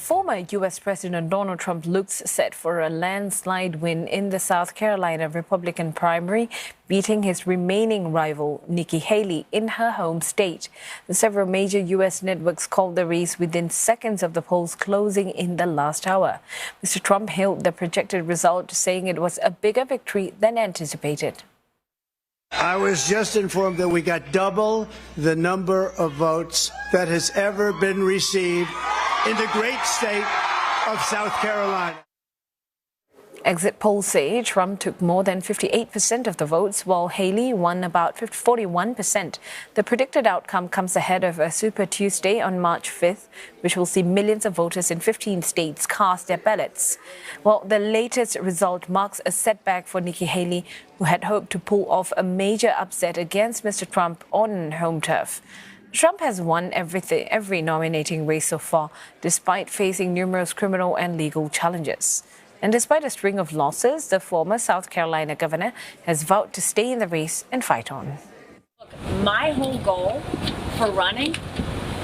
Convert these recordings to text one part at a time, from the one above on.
Former U.S. President Donald Trump looks set for a landslide win in the South Carolina Republican primary, beating his remaining rival, Nikki Haley, in her home state. Several major U.S. networks called the race within seconds of the polls closing in the last hour. Mr. Trump hailed the projected result, saying it was a bigger victory than anticipated. I was just informed that we got double the number of votes that has ever been received in the great state of South Carolina. Exit polls say Trump took more than 58% of the votes, while Haley won about 41%. The predicted outcome comes ahead of a Super Tuesday on March 5th, which will see millions of voters in 15 states cast their ballots. Well, the latest result marks a setback for Nikki Haley, who had hoped to pull off a major upset against Mr. Trump on home turf. Trump has won every nominating race so far, despite facing numerous criminal and legal challenges. And despite a string of losses, the former South Carolina governor has vowed to stay in the race and fight on. Look, my whole goal for running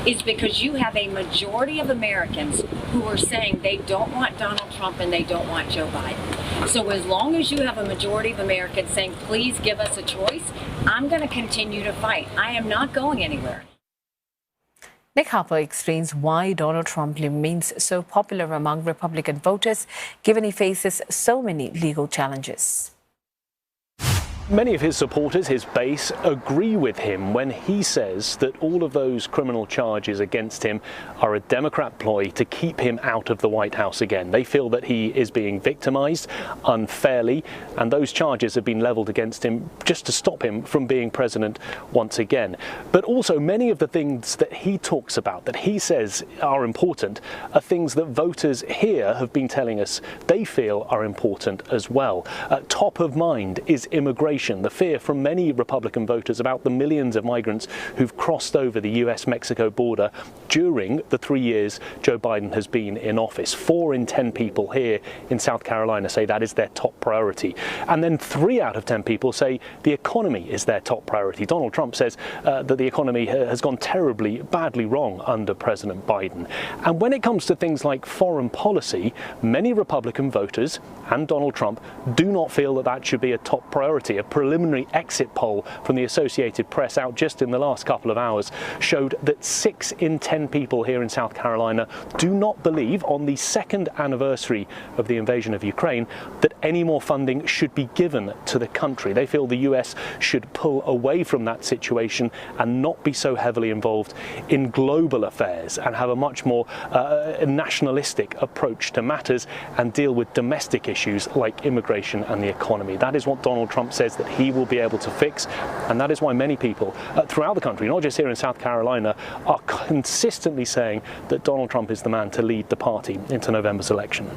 is because you have a majority of Americans who are saying they don't want Donald Trump and they don't want Joe Biden. So as long as you have a majority of Americans saying, please give us a choice, I'm going to continue to fight. I am not going anywhere. Nick Harper explains why Donald Trump remains so popular among Republican voters, given he faces so many legal challenges. Many of his supporters, his base, agree with him when he says that all of those criminal charges against him are a Democrat ploy to keep him out of the White House again. They feel that he is being victimized unfairly, and those charges have been leveled against him just to stop him from being president once again. But also many of the things that he talks about, that he says are important, are things that voters here have been telling us they feel are important as well. Top of mind is immigration. The fear from many Republican voters about the millions of migrants who've crossed over the US-Mexico border during the 3 years Joe Biden has been in office. 4 in 10 people here in South Carolina say that is their top priority. And then 3 out of 10 people say the economy is their top priority. Donald Trump says that the economy has gone terribly, badly wrong under President Biden. And when it comes to things like foreign policy, many Republican voters and Donald Trump do not feel that that should be a top priority. A preliminary exit poll from the Associated Press out just in the last couple of hours showed that 6 in 10 people here in South Carolina do not believe, on the 2nd anniversary of the invasion of Ukraine, that any more funding should be given to the country. They feel the US should pull away from that situation and not be so heavily involved in global affairs and have a much more nationalistic approach to matters and deal with domestic issues like immigration and the economy. That is what Donald Trump says that he will be able to fix, and that is why many people throughout the country, not just here in South Carolina, are consistently saying that Donald Trump is the man to lead the party into November's election.